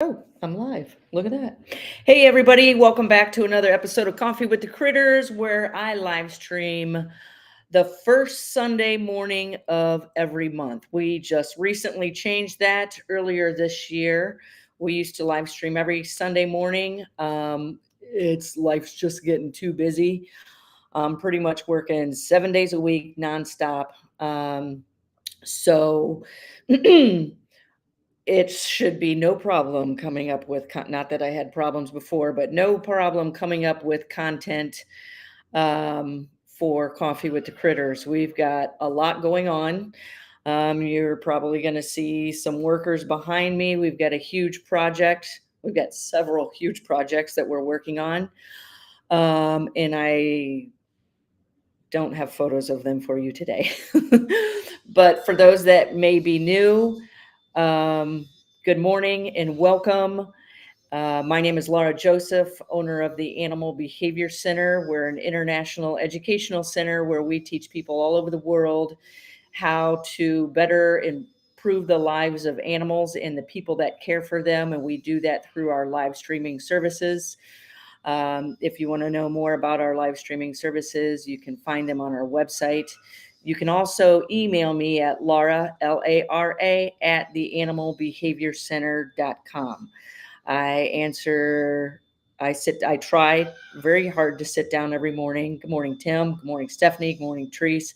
Oh, I'm live. Look at that. Hey, everybody. Welcome back to another episode of Coffee with the Critters, where I live stream the first Sunday morning of every month. We just recently changed that earlier this year. We used to live stream every Sunday morning. Life's just getting too busy. I'm pretty much working 7 days a week, nonstop. So it should be no problem coming up with not that I had problems before, but no problem coming up with content for Coffee with the Critters. We've got a lot going on. You're probably going to see some workers behind me. We've got a huge project. We've got several huge projects that we're working on. And I don't have photos of them for you today. But for those that may be new, good morning and welcome. My name is Laura Joseph, owner of the Animal Behavior Center. We're an international educational center where we teach people all over the world how to better improve the lives of animals and the people that care for them. And we do that through our live streaming services. If you want to know more about our live streaming services, you can find them on our website. You can also email me at Laura, Lara, at theanimalbehaviorcenter.com. I try very hard to sit down every morning. Good morning, Tim. Good morning, Stephanie. Good morning, Treese,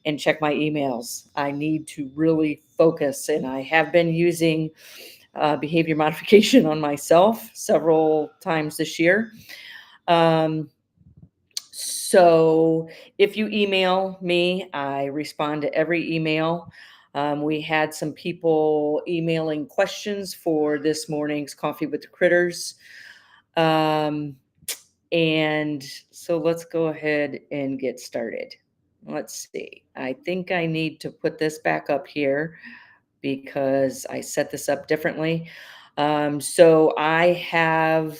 and check my emails. I need to really focus, and I have been using behavior modification on myself several times this year. So if you email me, I respond to every email. We had some people emailing questions for this morning's Coffee with the Critters. Um, and so let's go ahead and get started. Let's see. I think I need to put this back up here because I set this up differently. So I have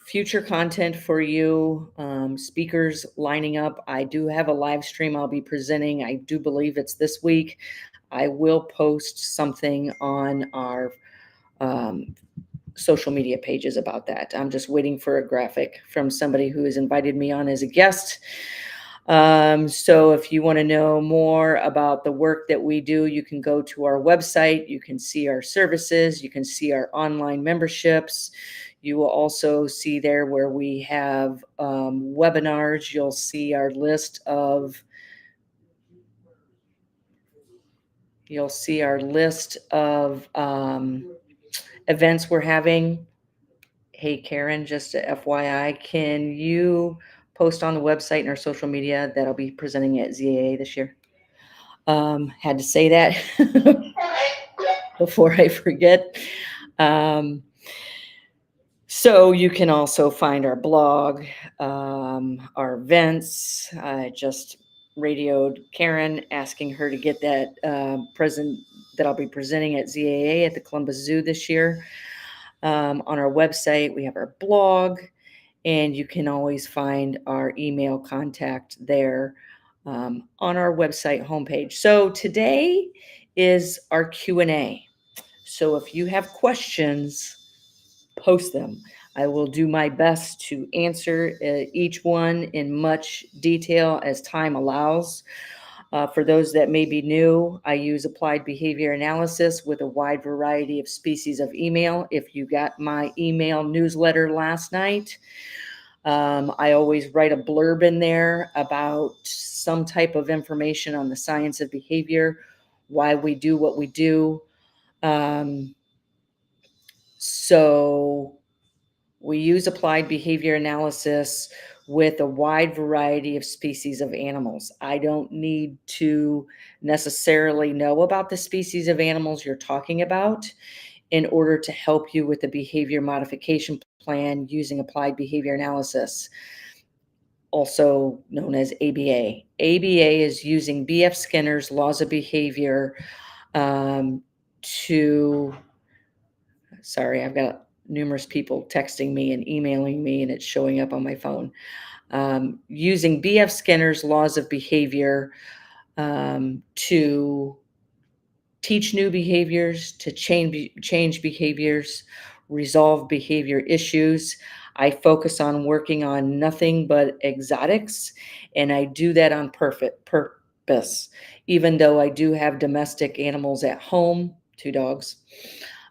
future content for you, speakers lining up. I do have a live stream I'll be presenting. I do believe it's this week. I will post something on our social media pages about that. I'm just waiting for a graphic from somebody who has invited me on as a guest. So if you want to know more about the work that we do, you can go to our website. You can see our services. You can see our online memberships. You will also see there where we have webinars. You'll see our list of events we're having. Hey, Karen, just a FYI, can you post on the website and our social media that I'll be presenting at ZAA this year? Had to say that before I forget. So you can also find our blog, our events. I just radioed Karen asking her to get that that I'll be presenting at ZAA at the Columbus Zoo this year. On our website, we have our blog, and you can always find our email contact there on our website homepage. So today is our Q&A. So if you have questions, post them. I will do my best to answer each one in much detail as time allows. For those that may be new, I use applied behavior analysis with a wide variety of species of email. If you got my email newsletter last night, I always write a blurb in there about some type of information on the science of behavior, why we do what we do. So we use applied behavior analysis with a wide variety of species of animals. I don't need to necessarily know about the species of animals you're talking about in order to help you with the behavior modification plan using applied behavior analysis, also known as ABA. ABA is using B.F. Skinner's laws of behavior sorry, I've got numerous people texting me and emailing me, and it's showing up on my phone. Using B.F. Skinner's laws of behavior to teach new behaviors, to change behaviors, resolve behavior issues. I focus on working on nothing but exotics, and I do that on perfect purpose. Even though I do have domestic animals at home, 2 dogs.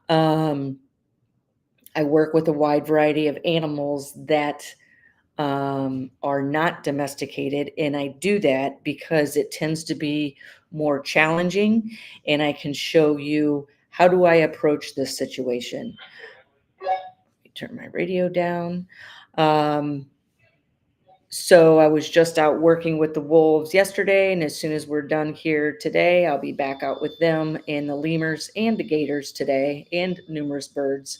Um, I work with a wide variety of animals that are not domesticated. And I do that because it tends to be more challenging. And I can show you, how do I approach this situation? Let me turn my radio down. Um, so I was just out working with the wolves yesterday. And as soon as we're done here today, I'll be back out with them and the lemurs and the gators today and numerous birds.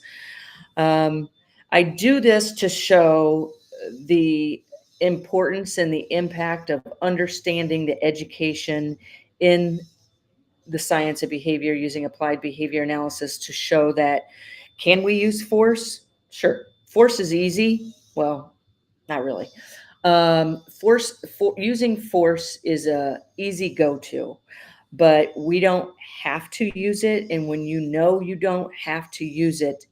Um, I do this to show the importance and the impact of understanding the education in the science of behavior using applied behavior analysis to show that, can we use force? Sure. Force is easy. Well, not really. Using force is a easy go-to, but we don't have to use it. And when you know you don't have to use it,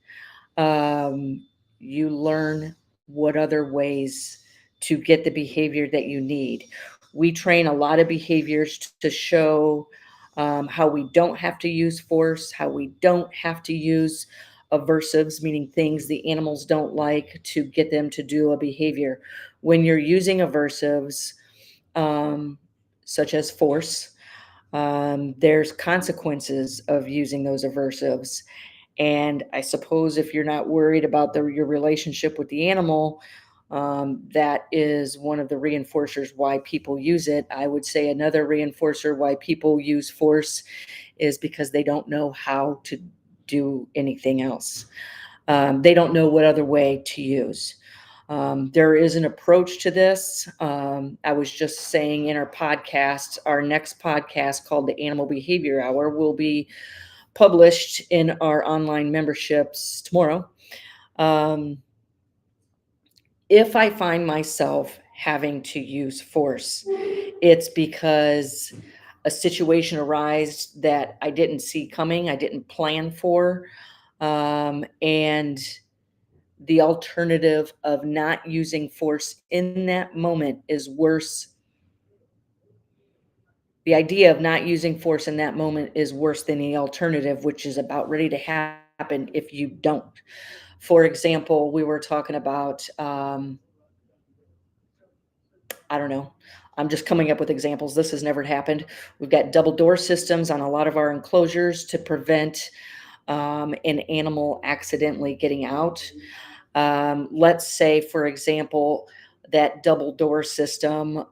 um, you learn what other ways to get the behavior that you need. We train a lot of behaviors to show how we don't have to use force, how we don't have to use aversives, meaning things the animals don't like, to get them to do a behavior. When you're using aversives, um, such as force, there's consequences of using those aversives. And I suppose if you're not worried about your relationship with the animal, that is one of the reinforcers why people use it. I would say another reinforcer why people use force is because they don't know how to do anything else. They don't know what other way to use. There is an approach to this. I was just saying in our next podcast called the Animal Behavior Hour will be published in our online memberships tomorrow. Um, if I find myself having to use force, it's because a situation arises that I didn't see coming, I didn't plan for, and the alternative of not using force in that moment is worse. The idea of not using force in that moment is worse than the alternative, which is about ready to happen if you don't. For example, we were talking about, I don't know, I'm just coming up with examples. This has never happened. We've got double door systems on a lot of our enclosures to prevent an animal accidentally getting out. Let's say, for example, that double door system,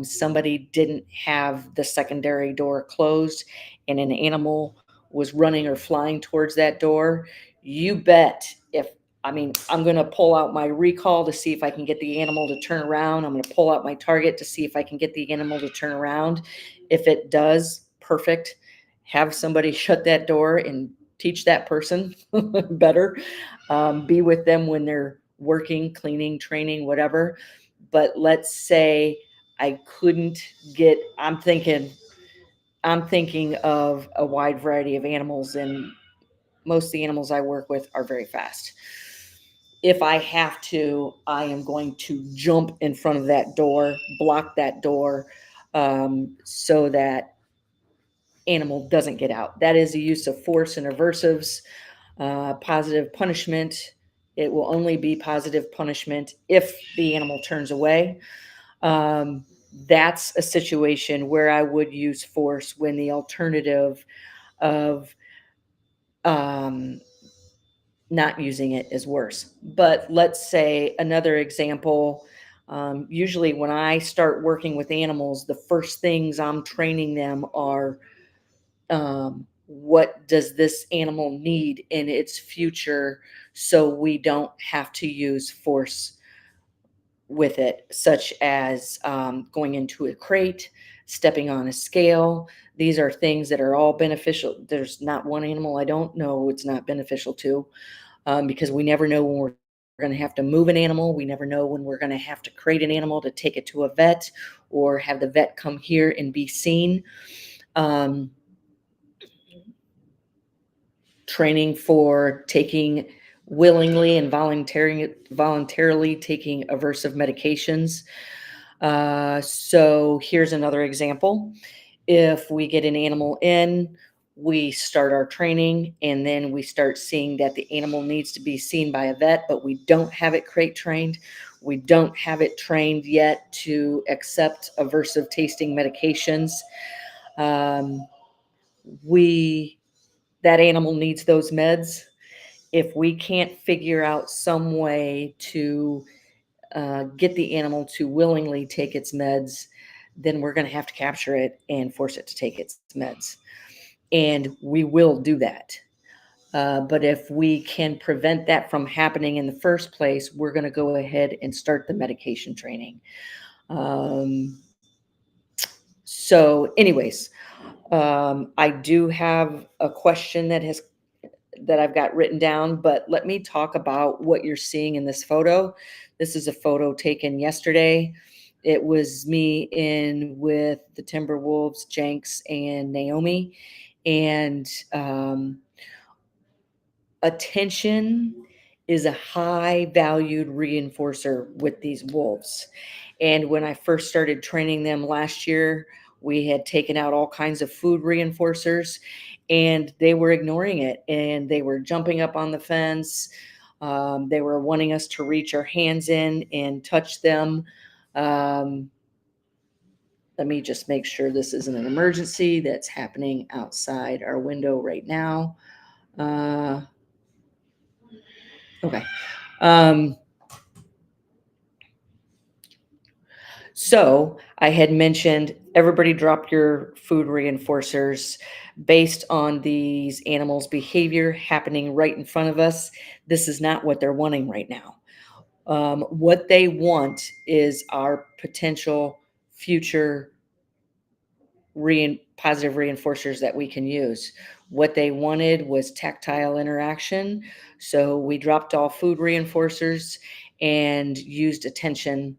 somebody didn't have the secondary door closed and an animal was running or flying towards that door. You bet, if I'm going to pull out my recall to see if I can get the animal to turn around. I'm going to pull out my target to see if I can get the animal to turn around. If it does, perfect. Have somebody shut that door and teach that person better. Be with them when they're working, cleaning, training, whatever. But let's say I couldn't get, I'm thinking of a wide variety of animals, and most of the animals I work with are very fast. If I have to, I am going to jump in front of that door, block that door, so that animal doesn't get out. That is the use of force and aversives. Positive punishment, it will only be positive punishment if the animal turns away. Um, that's a situation where I would use force when the alternative of um, not using it is worse. But let's say another example. Usually, when I start working with animals, the first things I'm training them are, what does this animal need in its future so we don't have to use force with it, such as going into a crate, stepping on a scale. These are things that are all beneficial. There's not one animal I don't know it's not beneficial to, because we never know when we're going to have to move an animal. We never know when we're going to have to crate an animal to take it to a vet or have the vet come here and be seen. Um, training for taking willingly and voluntarily taking aversive medications. So here's another example. If we get an animal in, we start our training, and then we start seeing that the animal needs to be seen by a vet, but we don't have it crate trained. We don't have it trained yet to accept aversive tasting medications. Um, we that animal needs those meds. If we can't figure out some way to get the animal to willingly take its meds, then we're going to have to capture it and force it to take its meds. And we will do that. But if we can prevent that from happening in the first place, we're going to go ahead and start the medication training. Um, anyways, I do have a question that I've got written down, but let me talk about what you're seeing in this photo. This is a photo taken yesterday. It was me in with the Timberwolves, Jenks, and Naomi. And attention is a high valued reinforcer with these wolves. And when I first started training them last year, we had taken out all kinds of food reinforcers, and they were ignoring it, and they were jumping up on the fence. They were wanting us to reach our hands in and touch them. Um, Let me just make sure this isn't an emergency that's happening outside our window right now. Okay. Um, So I had mentioned everybody drop your food reinforcers based on these animals' behavior happening right in front of us. This is not what they're wanting right now. What they want is our potential future positive reinforcers that we can use. What they wanted was tactile interaction. So we dropped all food reinforcers and used attention,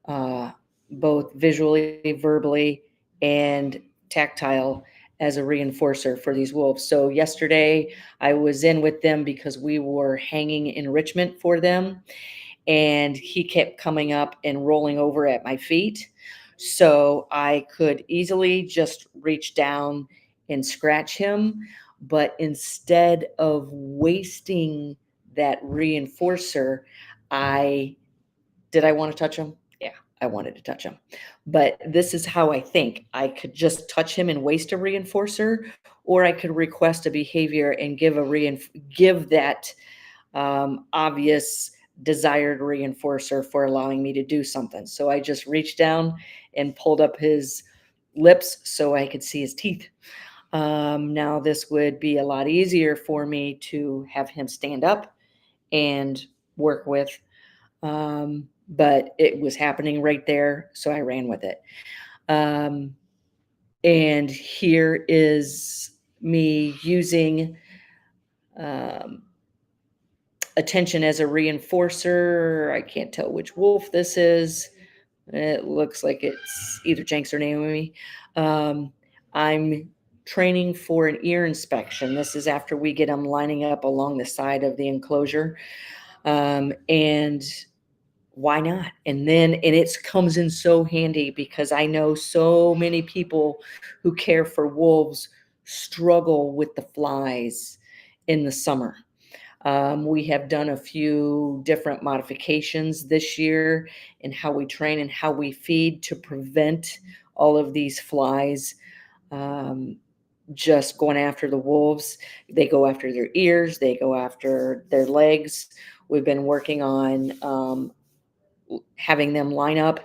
uh, both visually, verbally, and tactile as a reinforcer for these wolves. So yesterday I was in with them because we were hanging enrichment for them, and he kept coming up and rolling over at my feet. So I could easily just reach down and scratch him. But instead of wasting that reinforcer, I did I want to touch him? Yeah, I wanted to touch him. But this is how I think. I could just touch him and waste a reinforcer, or I could request a behavior and give that obvious desired reinforcer for allowing me to do something. So I just reached down and pulled up his lips so I could see his teeth. Now, this would be a lot easier for me to have him stand up and work with, but it was happening right there, so I ran with it. Um, and here is me using um, attention as a reinforcer. I can't tell which wolf this is. It looks like it's either Jenks or Naomi. I'm training for an ear inspection. This is after we get them lining up along the side of the enclosure. And why not? And it comes in so handy because I know so many people who care for wolves struggle with the flies in the summer. We have done a few different modifications this year in how we train and how we feed to prevent all of these flies just going after the wolves. They go after their ears, they go after their legs. We've been working on having them line up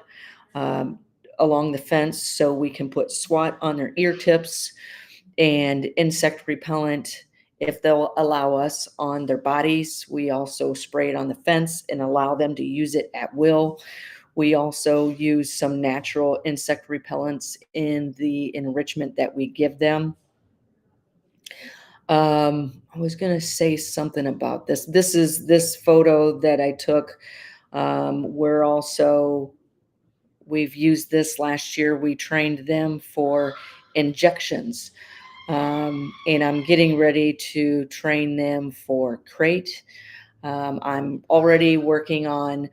um, along the fence so we can put SWAT on their ear tips and insect repellent if they'll allow us on their bodies. We also spray it on the fence and allow them to use it at will. We also use some natural insect repellents in the enrichment that we give them. I was going to say something about this. This is this photo that I took. We've used this last year. We trained them for injections. And I'm getting ready to train them for crate. I'm already working on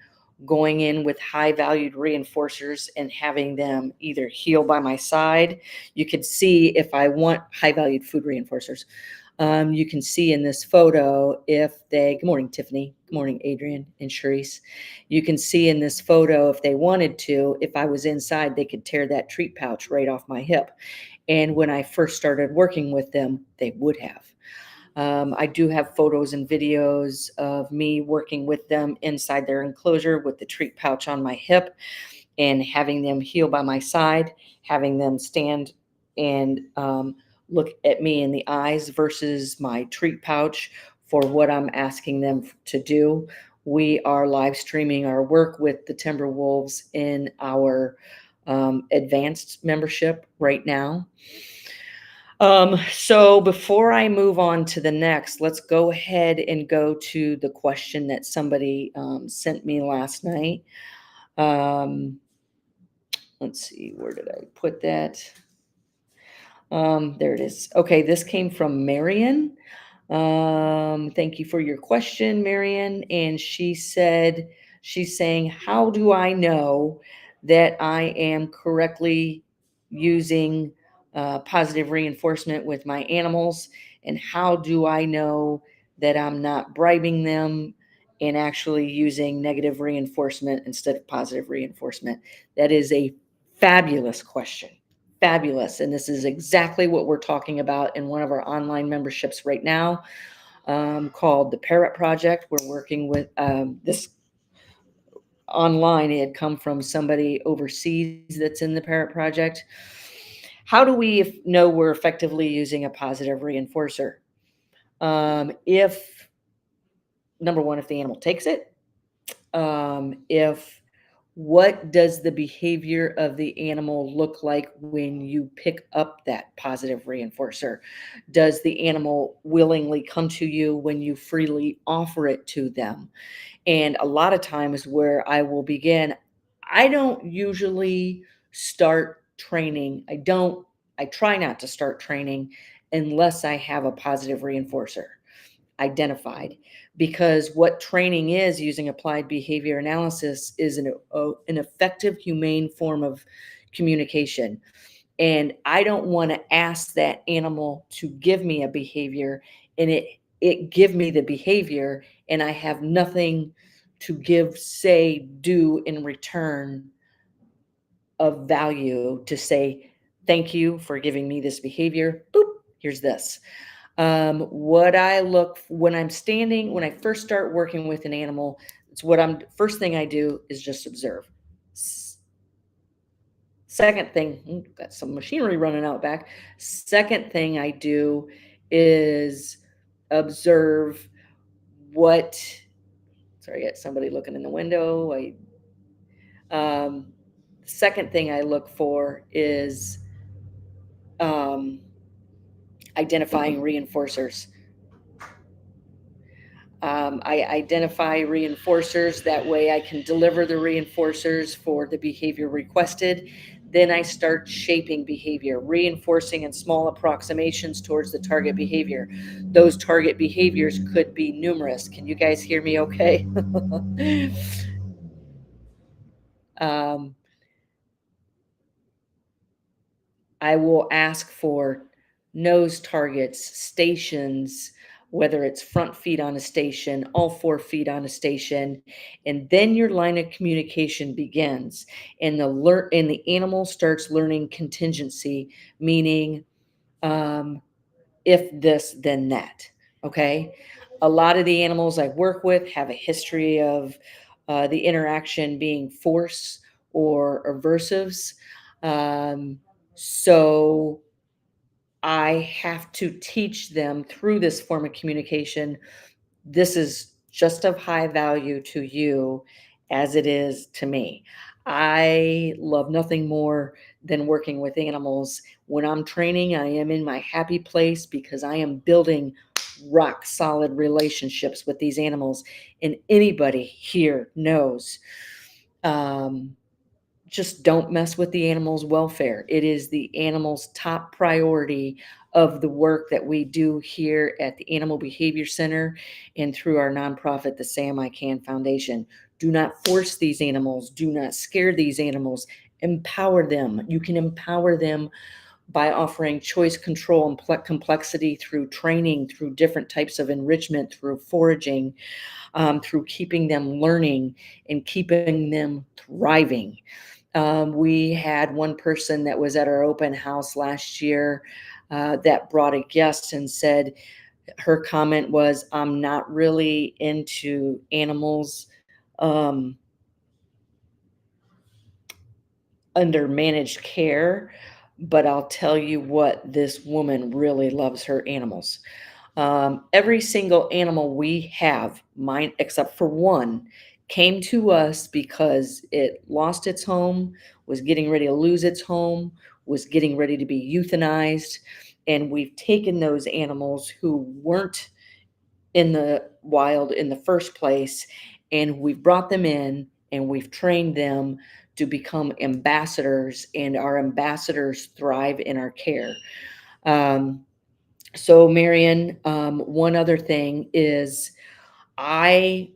going in with high valued reinforcers and having them either heal by my side. You could see if I want high valued food reinforcers. You can see in this photo if they, good morning, Tiffany. Good morning, Adrian and Sharice. You can see in this photo if they wanted to, if I was inside, they could tear that treat pouch right off my hip. And when I first started working with them, they would have. I do have photos and videos of me working with them inside their enclosure with the treat pouch on my hip and having them heel by my side, having them stand and look at me in the eyes versus my treat pouch for what I'm asking them to do. We are live streaming our work with the Timberwolves in our advanced membership right now. So before I move on to the next, let's go ahead and go to the question that somebody sent me last night. Um, let's see, where did I put that? There it is. Okay, this came from Marion. Thank you for your question, Marion. And she said, she's saying, how do I know that I am correctly using positive reinforcement with my animals? And how do I know that I'm not bribing them and actually using negative reinforcement instead of positive reinforcement? That is a fabulous question. Fabulous. And this is exactly what we're talking about in one of our online memberships right now, called the Parrot Project. We're working with this online. It had come from somebody overseas that's in the Parrot Project. How do we know we're effectively using a positive reinforcer? If number one, if the animal takes it, if what does the behavior of the animal look like when you pick up that positive reinforcer? Does the animal willingly come to you when you freely offer it to them? And a lot of times where I will begin, I don't usually start training. I try not to start training unless I have a positive reinforcer identified, because what training is using applied behavior analysis is an effective humane form of communication. And I don't want to ask that animal to give me a behavior and it give me the behavior and I have nothing to give, say, do in return of value to say thank you for giving me this behavior. Boop, here's this. What I look when I'm standing, when I first start working with an animal, it's what I'm first thing I do is just observe. Second thing, got some machinery running out back. Second thing I do is observe what. Sorry, I got somebody looking in the window. Um, Second thing I look for is um, identifying reinforcers. I identify reinforcers. That way I can deliver the reinforcers for the behavior requested. Then I start shaping behavior, reinforcing in small approximations towards the target behavior. Those target behaviors could be numerous. Can you guys hear me okay? um, I will ask for nose targets, stations, whether it's front feet on a station, all 4 feet on a station, and then your line of communication begins, and the animal starts learning contingency, meaning um, if this, then that. Okay, a lot of the animals I work with have a history of the interaction being force or aversives. Um, so I have to teach them through this form of communication. This is just of high value to you as it is to me. I love nothing more than working with animals. When I'm training, I am in my happy place because I am building rock solid relationships with these animals. And anybody here knows um, just don't mess with the animal's welfare. It is the animal's top priority of the work that we do here at the Animal Behavior Center and through our nonprofit, the Sam I Can Foundation. Do not force these animals. Do not scare these animals. Empower them. You can empower them by offering choice, control, and complexity through training, through different types of enrichment, through foraging, through keeping them learning and keeping them thriving. We had one person that was at our open house last year that brought a guest and said, her comment was, I'm not really into animals um, under managed care, but I'll tell you what, this woman really loves her animals. Every single animal we have, mine except for one, came to us because it lost its home, was getting ready to lose its home, was getting ready to be euthanized. And we've taken those animals who weren't in the wild in the first place, and we've brought them in and we've trained them to become ambassadors, and our ambassadors thrive in our care. Um, so, Marion, one other thing is I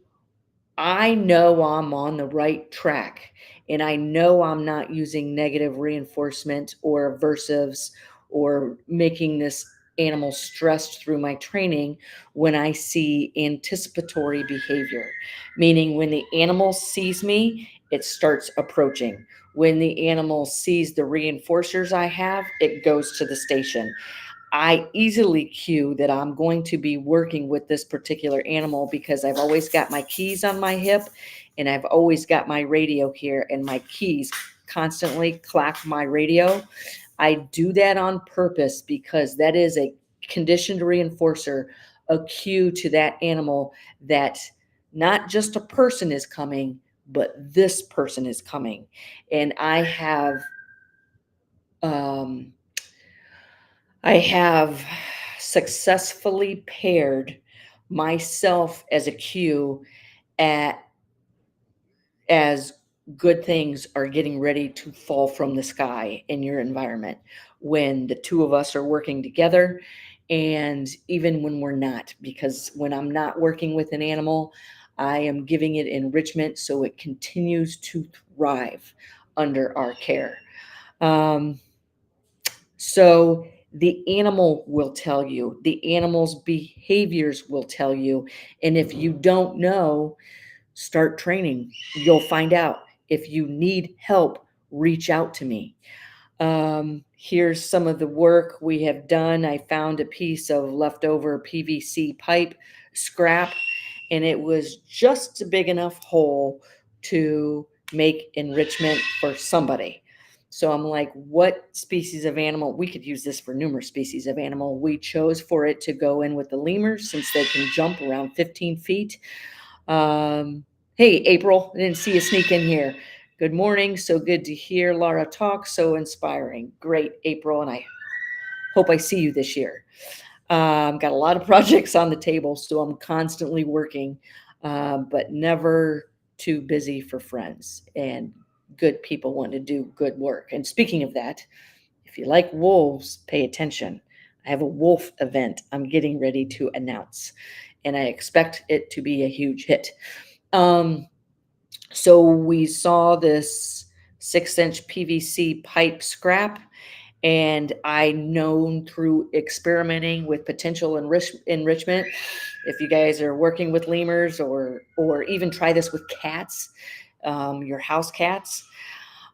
I know I'm on the right track, and I know I'm not using negative reinforcement or aversives or making this animal stressed through my training when I see anticipatory behavior, meaning when the animal sees me, it starts approaching. When the animal sees the reinforcers I have, it goes to the station. I easily cue that I'm going to be working with this particular animal because I've always got my keys on my hip and I've always got my radio here, and my keys constantly clack my radio. I do that on purpose because that is a conditioned reinforcer, a cue to that animal that not just a person is coming, but this person is coming. And um, I have successfully paired myself as a cue at as good things are getting ready to fall from the sky in your environment when the two of us are working together, and even when we're not, because when I'm not working with an animal, I am giving it enrichment so it continues to thrive under our care. Um, so the animal will tell you, the animal's behaviors will tell you. And if you don't know, start training. You'll find out. If you need help, reach out to me. Here's some of the work we have done. I found a piece of leftover PVC pipe scrap, and it was just a big enough hole to make enrichment for somebody. So I'm like, what species of animal? We could use this for numerous species of animal. We chose for it to go in with the lemurs since they can jump around 15 feet. Um, hey, April, I didn't see you sneak in here. Good morning. So good to hear Laura talk. So inspiring. Great, April. And I hope I see you this year. Got a lot of projects on the table, so I'm constantly working, but never too busy for friends and good people want to do good work. And speaking of that, if you like wolves, pay attention. I have a wolf event I'm getting ready to announce, and I expect it to be a huge hit. Um, so we saw this 6-inch PVC pipe scrap, and I known through experimenting with potential enrichment. If you guys are working with lemurs, or even try this with cats, your house cats,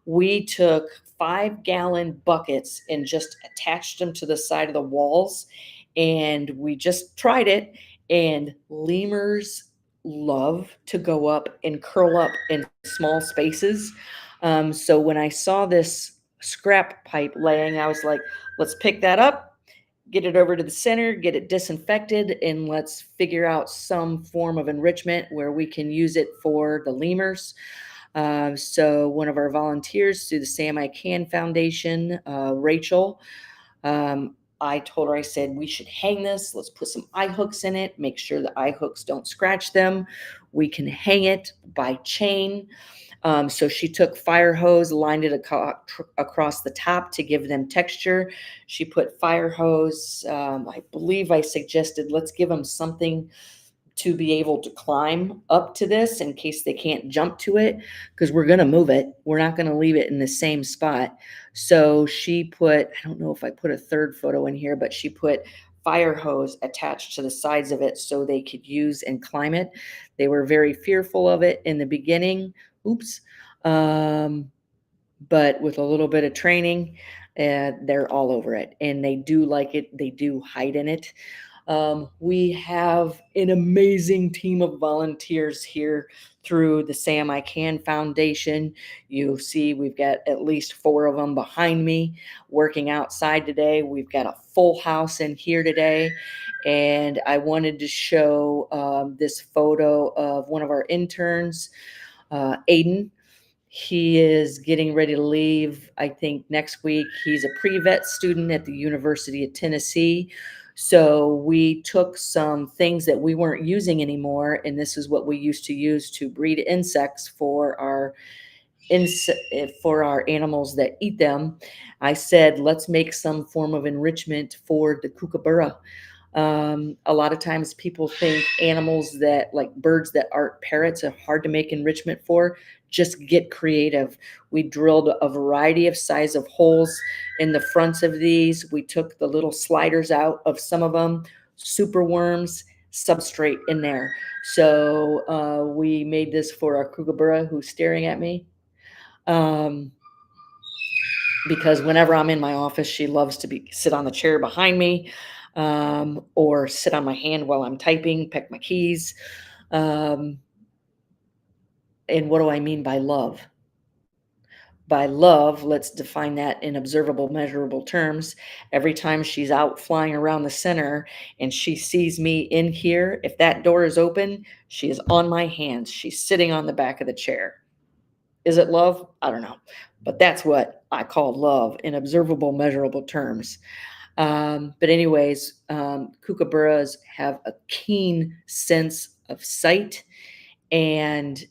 we took 5-gallon buckets and just attached them to the side of the walls, and we just tried it. And lemurs love to go up and curl up in small spaces. So when I saw this scrap pipe laying, I was like, let's pick that up, get it over to the center, get it disinfected, and let's figure out some form of enrichment where we can use it for the lemurs. So one of our volunteers through the Sam I Can Foundation, Rachel, I told her, I said, we should hang this. Let's put some eye hooks in it, make sure the eye hooks don't scratch them. We can hang it by chain. So she took fire hose, lined it across the top to give them texture. She put fire hose. I believe I suggested let's give them something to be able to climb up to this in case they can't jump to it, because we're going to move it. We're not going to leave it in the same spot. So she put, I don't know if I put a third photo in here, but she put fire hose attached to the sides of it so they could use and climb it. They were very fearful of it in the beginning. Oops. Um, but with a little bit of training, they're all over it and they do like it. They do hide in it. We have an amazing team of volunteers here through the Sam I Can Foundation. You see, we've got at least 4 of them behind me working outside today. We've got a full house in here today. And I wanted to show this photo of one of our interns, Aiden. He is getting ready to leave, I think, next week. He's a pre-vet student at the University of Tennessee. So we took some things that we weren't using anymore, and this is what we used to use to breed insects for our animals that eat them. I said, let's make some form of enrichment for the kookaburra. A lot of times people think animals that like birds that aren't parrots are hard to make enrichment for. Just get creative. We drilled a variety of size of holes in the fronts of these. We took the little sliders out of some of them, super worms, substrate in there. So we made this for our kookaburra who's staring at me. Um, because whenever I'm in my office, she loves to sit on the chair behind me, or sit on my hand while I'm typing, peck my keys. Um, and what do I mean by love? By love, let's define that in observable, measurable terms. Every time she's out flying around the center and she sees me in here, if that door is open, she is on my hands. She's sitting on the back of the chair. Is it love? I don't know. But that's what I call love in observable, measurable terms. But anyways, kookaburras have a keen sense of sight and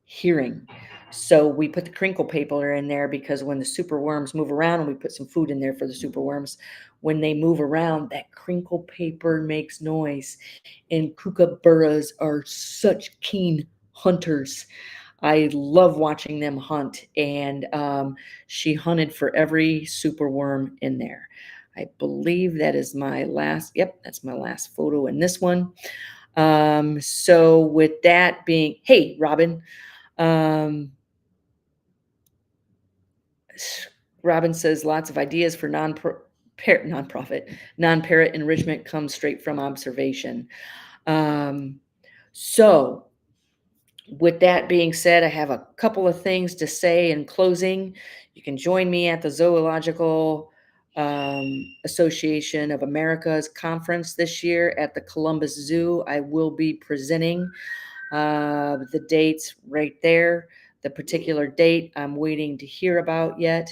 hearing. So we put the crinkle paper in there because when the super worms move around, and we put some food in there for the super worms, when they move around, that crinkle paper makes noise. And kookaburras are such keen hunters. I love watching them hunt, and she hunted for every superworm in there. I believe that is my last, yep, that's my last photo in this one. So with that being, hey, Robin, um, Robin says lots of ideas for non-parrot enrichment comes straight from observation. Um, so with that being said, I have a couple of things to say in closing. You can join me at the Zoological Association of America's conference this year at the Columbus Zoo. I will be presenting the dates right there. The particular date I'm waiting to hear about yet.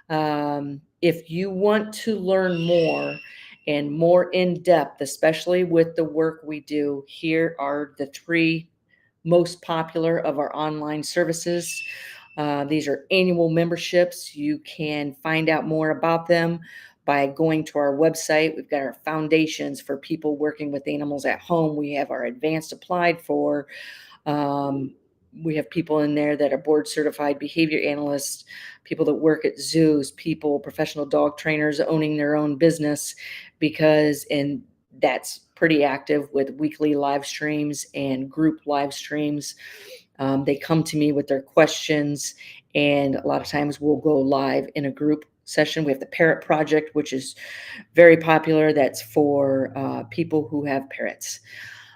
If you want to learn more and more in depth, especially with the work we do, here are the 3 most popular of our online services. These are annual memberships. You can find out more about them by going to our website. We've got our foundations for people working with animals at home. We have our advanced applied for. We have people in there that are board certified behavior analysts, people that work at zoos, people, professional dog trainers owning their own business, and that's pretty active with weekly live streams and group live streams. They come to me with their questions, and a lot of times we'll go live in a group session. We have the Parrot Project, which is very popular. That's for people who have parrots.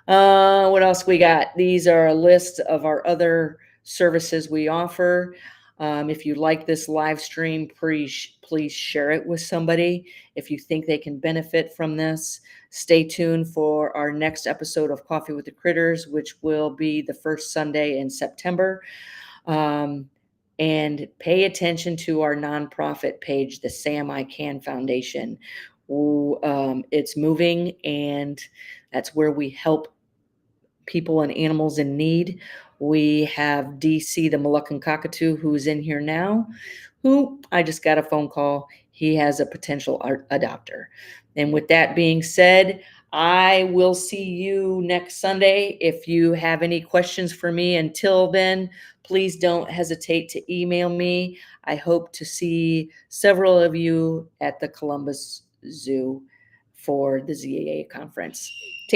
What else we got? These are a list of our other services we offer. If you like this live stream, please share it with somebody. If you think they can benefit from this, stay tuned for our next episode of Coffee with the Critters, which will be the first Sunday in September. And pay attention to our nonprofit page, the Sam I Can Foundation. It's moving, and that's where we help people and animals in need. We have DC, the Moluccan cockatoo, who's in here now, who I just got a phone call. He has a potential adopter. And with that being said, I will see you next Sunday. If you have any questions for me until then, please don't hesitate to email me. I hope to see several of you at the Columbus Zoo for the ZAA conference. Take